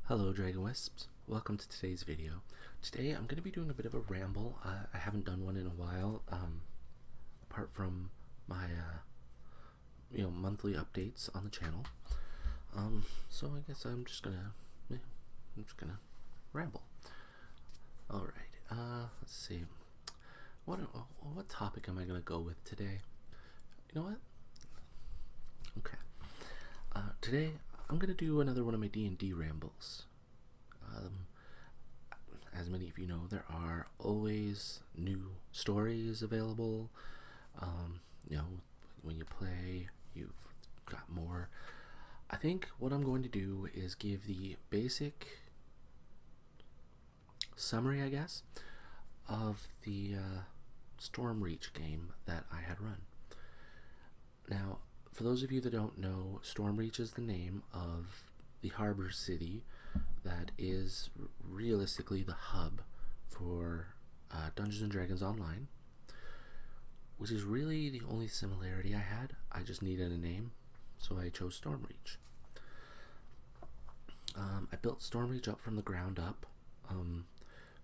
Hello Dragon Wisps, welcome to today's video. Today I'm going to be doing a bit of a ramble. I haven't done one in a while, apart from my monthly updates on the channel. So I guess I'm just gonna ramble. Alright, let's see. What topic am I going to go with today? You know what? Okay. Today I'm going to do another one of my D&D rambles. As many of you know, there are always new stories available. When you play, you've got more. I think what I'm going to do is give the basic summary, I guess, of the Stormreach game that I had run. Now, for those of you that don't know, Stormreach is the name of the harbor city that is realistically the hub for Dungeons & Dragons Online, which is really the only similarity I had. I just needed a name, so I chose Stormreach. I built Stormreach up from the ground up,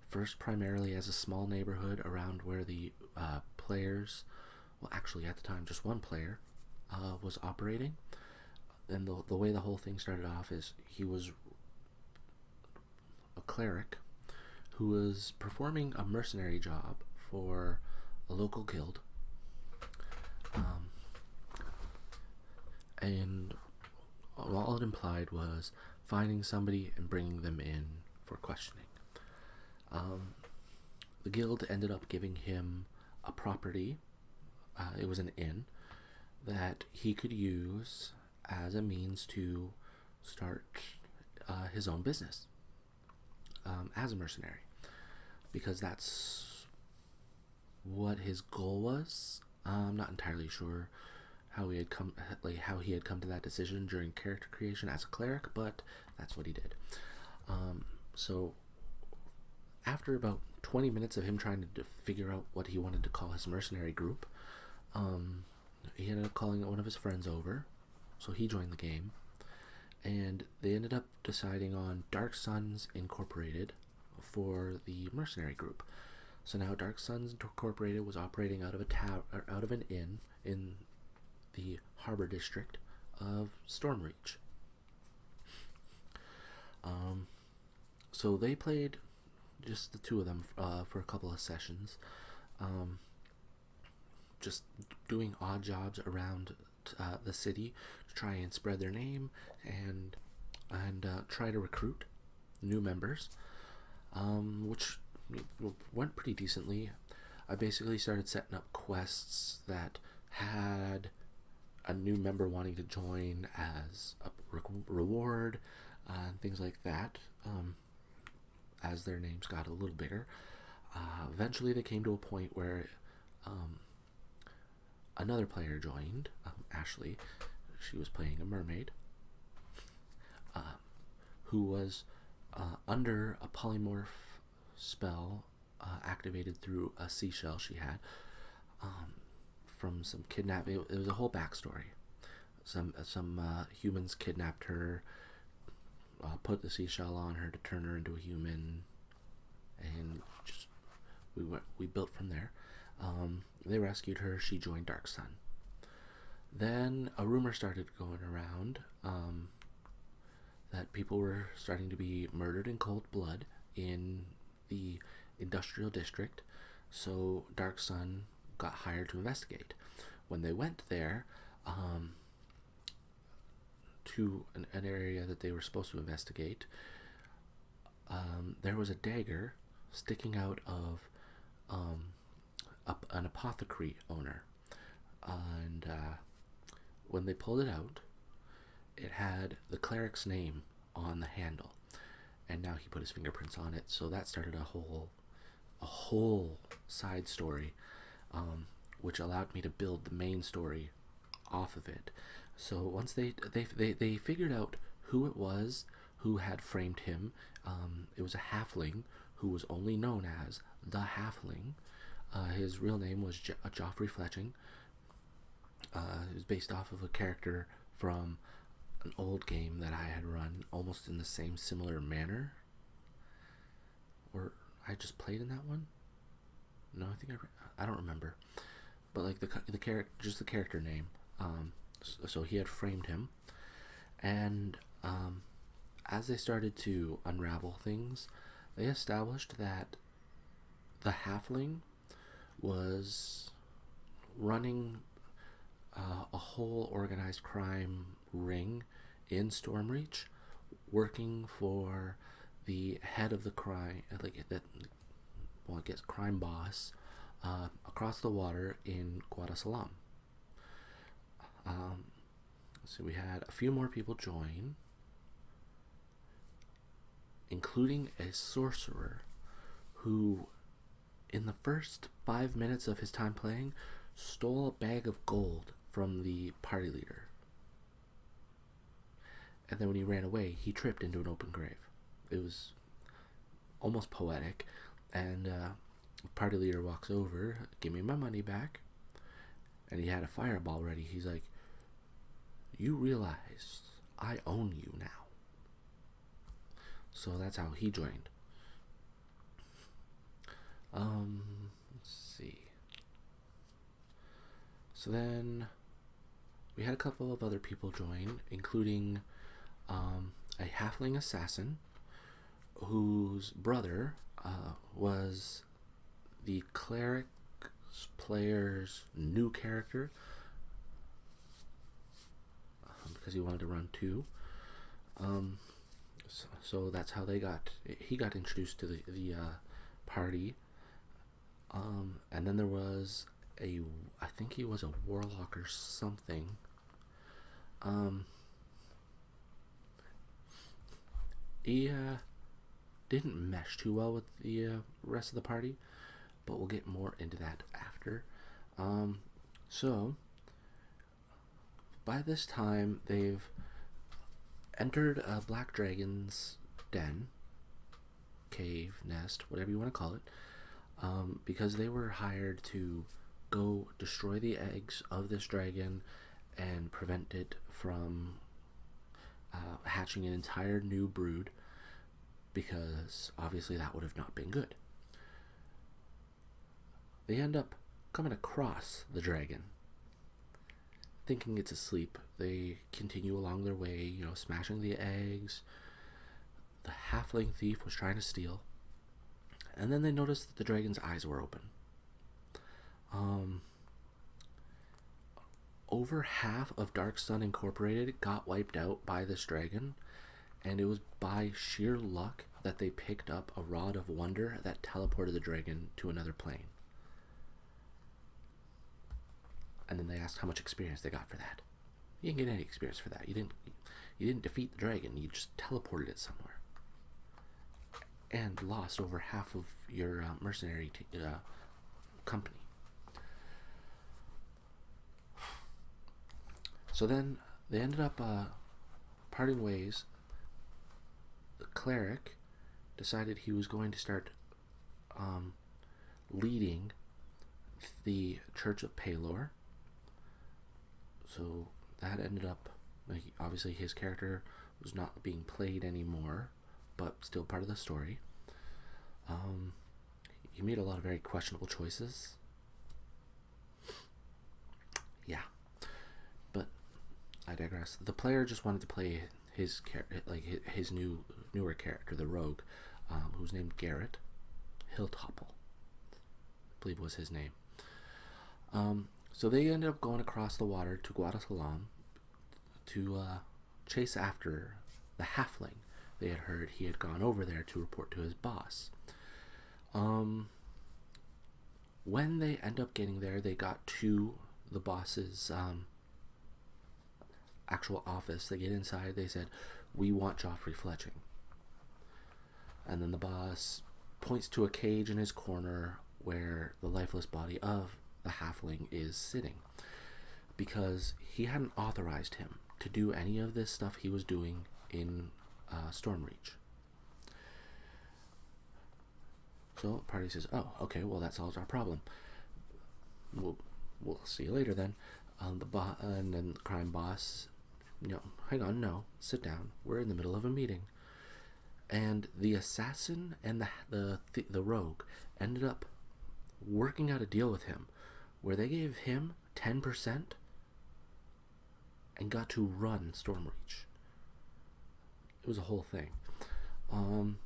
first primarily as a small neighborhood around where the players, well actually at the time just one player, was operating. And the way the whole thing started off is he was a cleric who was performing a mercenary job for a local guild, and all it implied was finding somebody and bringing them in for questioning. The guild ended up giving him a property. It was an inn that he could use as a means to start his own business as a mercenary, because that's what his goal was. I'm not entirely sure how he had come to that decision during character creation as a cleric, but that's what he did. So after about 20 minutes of him trying to figure out what he wanted to call his mercenary group, he ended up calling one of his friends over, so he joined the game, and they ended up deciding on Dark Suns Incorporated for the mercenary group. So now Dark Suns Incorporated was operating out of an inn in the harbor district of Stormreach. So they played, just the two of them, for a couple of sessions, just doing odd jobs around the city to try and spread their name and try to recruit new members, which went pretty decently. I basically started setting up quests that had a new member wanting to join as a reward, and things like that, as their names got a little bigger. Eventually they came to a point where another player joined, Ashley. She was playing a mermaid, who was under a polymorph spell activated through a seashell she had from some kidnapping. It was a whole backstory. Some humans kidnapped her, put the seashell on her to turn her into a human, and just we built from there. They rescued her. She joined Dark Sun. Then a rumor started going around that people were starting to be murdered in cold blood in the industrial district, so Dark Sun got hired to investigate. When they went there, to an area that they were supposed to investigate, there was a dagger sticking out of an apothecary owner, and when they pulled it out, it had the cleric's name on the handle, and now he put his fingerprints on it. So that started a whole side story, which allowed me to build the main story off of it. So once they figured out who it was who had framed him, it was a halfling who was only known as the Halfling. His real name was Joffrey Fletching. It was based off of a character from an old game that I had run almost in the same similar manner. Or I just played in that one? No, I think I don't remember. But like the character, just the character name. So he had framed him, and as they started to unravel things, they established that the halfling was running a whole organized crime ring in Stormreach, working for the head of the crime, like that. Well, I guess crime boss across the water in Guadalajara. So we had a few more people join, including a sorcerer who, in the first 5 minutes of his time playing, stole a bag of gold from the party leader. And then when he ran away, he tripped into an open grave. It was almost poetic. And party leader walks over, give me my money back. And he had a fireball ready. He's like, you realize I own you now. So that's how he joined. Let's see. So then we had a couple of other people join, including a halfling assassin whose brother was the cleric player's new character, because he wanted to run two. So that's how he got introduced to the party. And then there was I think he was a warlock or something. He didn't mesh too well with the rest of the party, but we'll get more into that after. So by this time they've entered a black dragon's den, cave, nest, whatever you want to call it, because they were hired to go destroy the eggs of this dragon and prevent it from hatching an entire new brood, because obviously that would have not been good. They end up coming across the dragon. Thinking it's asleep, they continue along their way, smashing the eggs. The halfling thief was trying to steal. And then they noticed that the dragon's eyes were open. Over half of Dark Sun Incorporated got wiped out by this dragon, and it was by sheer luck that they picked up a rod of wonder that teleported the dragon to another plane. And then they asked how much experience they got for that. You didn't get any experience for that. You didn't defeat the dragon. You just teleported it somewhere, and lost over half of your mercenary company. So then they ended up parting ways. The cleric decided he was going to start leading the Church of Palor. So that ended up, obviously his character was not being played anymore, but still part of the story. He made a lot of very questionable choices. Yeah, but I digress. The player just wanted to play his his newer character, the rogue, who's named Garrett Hilltopple, I believe was his name. So they ended up going across the water to Guadalajara to chase after the halfling. They had heard he had gone over there to report to his boss. When they end up getting there, they got to the boss's actual office. They get inside. They said, "We want Joffrey Fletching." And then the boss points to a cage in his corner where the lifeless body of the halfling is sitting, because he hadn't authorized him to do any of this stuff he was doing in Stormreach. So party says, "Oh, okay, well that solves our problem. We'll see you later then." And then the crime boss hang on, no, sit down. We're in the middle of a meeting. And the assassin and the rogue ended up working out a deal with him where they gave him 10% and got to run Stormreach. It was a whole thing. And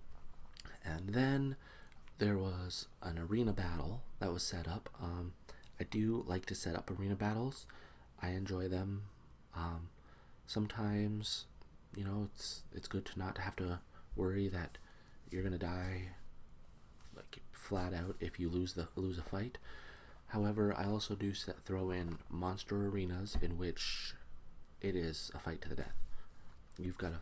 then there was an arena battle that was set up. I do like to set up arena battles. I enjoy them. Sometimes, it's good to not have to worry that you're gonna die like flat out if you lose a fight. However, I also do throw in monster arenas in which it is a fight to the death. You've got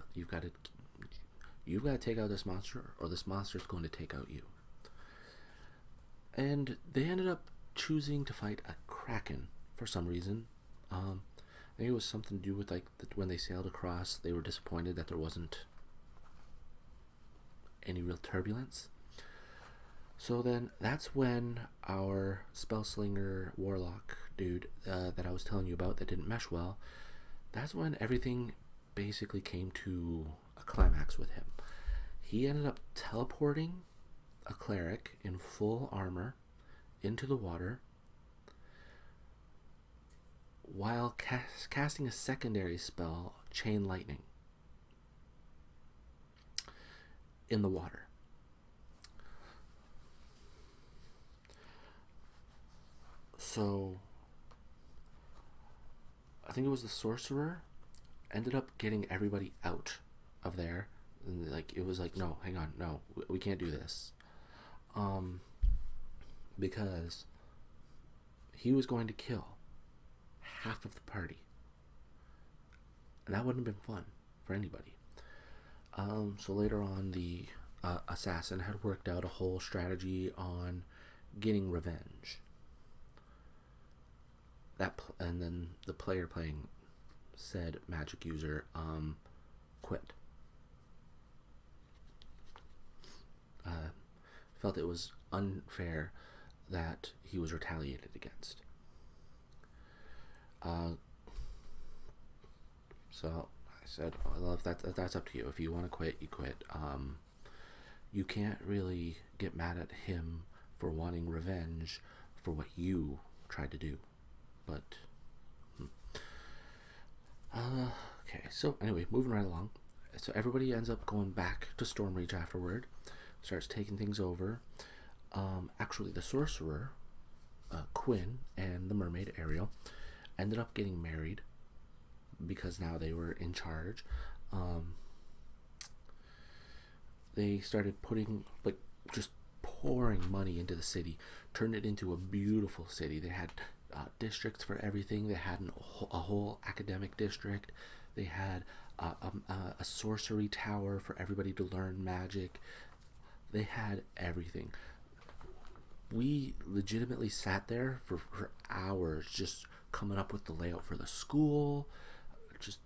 to take out this monster, or this monster is going to take out you. And they ended up choosing to fight a kraken for some reason. I think it was something to do with when they sailed across, they were disappointed that there wasn't any real turbulence. So then that's when our spellslinger warlock dude that I was telling you about that didn't mesh well, that's when everything basically came to a climax with him. He ended up teleporting a cleric in full armor into the water while casting a secondary spell, Chain Lightning, in the water. So I think it was the sorcerer ended up getting everybody out of there, and it was like, no, hang on, no, we can't do this, because he was going to kill half of the party, and that wouldn't have been fun for anybody. So later on, the assassin had worked out a whole strategy on getting revenge. And then the player playing said magic user quit. Felt it was unfair that he was retaliated against. So I said, well, if that's up to you. If you want to quit, you quit. You can't really get mad at him for wanting revenge for what you tried to do. But okay, so anyway, moving right along. So everybody ends up going back to Stormreach afterward, starts taking things over. Actually, the sorcerer, Quinn, and the mermaid, Ariel, ended up getting married because now they were in charge. They started putting, just pouring money into the city, turned it into a beautiful city. They had districts for everything. They had a whole academic district. They had a sorcery tower for everybody to learn magic. They had everything. We legitimately sat there for hours just coming up with the layout for the school, just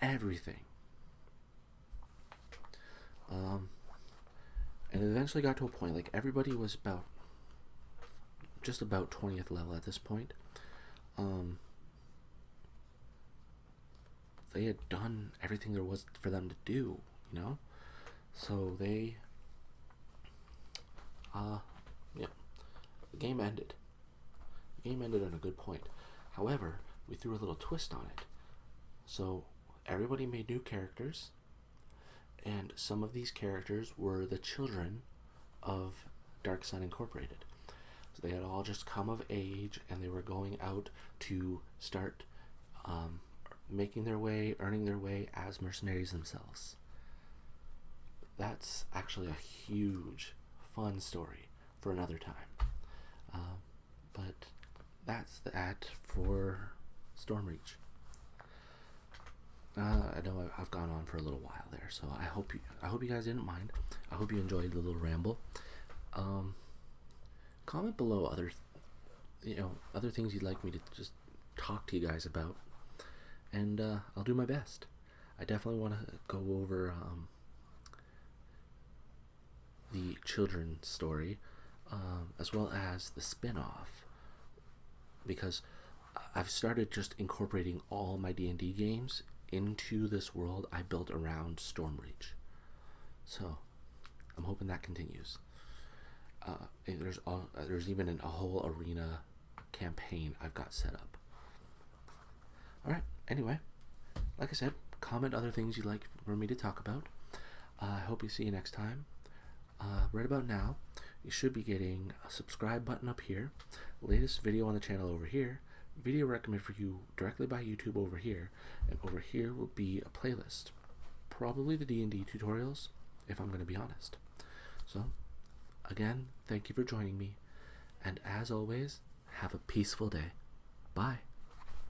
everything. And it eventually got to a point, everybody was just about 20th level at this point. They had done everything there was for them to do, so they the game ended. The game ended on a good point. However, we threw a little twist on it. So everybody made new characters, and some of these characters were the children of Dark Sun Incorporated. So they had all just come of age, and they were going out to start making their way, earning their way as mercenaries themselves. That's actually a huge, fun story for another time. But that's that for Stormreach. I know I've gone on for a little while there, so I hope you guys didn't mind. I hope you enjoyed the little ramble. Comment below other things you'd like me to just talk to you guys about, and I'll do my best. I definitely want to go over the children's story, as well as the spin-off, because I've started just incorporating all my D&D games into this world I built around Stormreach. So I'm hoping that continues. There's even a whole arena campaign I've got set up. Alright, anyway, like I said, comment other things you'd like for me to talk about. I hope you see you next time. Right about now, you should be getting a subscribe button up here, latest video on the channel over here, video recommended for you directly by YouTube over here, and over here will be a playlist. Probably the D&D tutorials, if I'm going to be honest. So, again, thank you for joining me, and as always, have a peaceful day. Bye.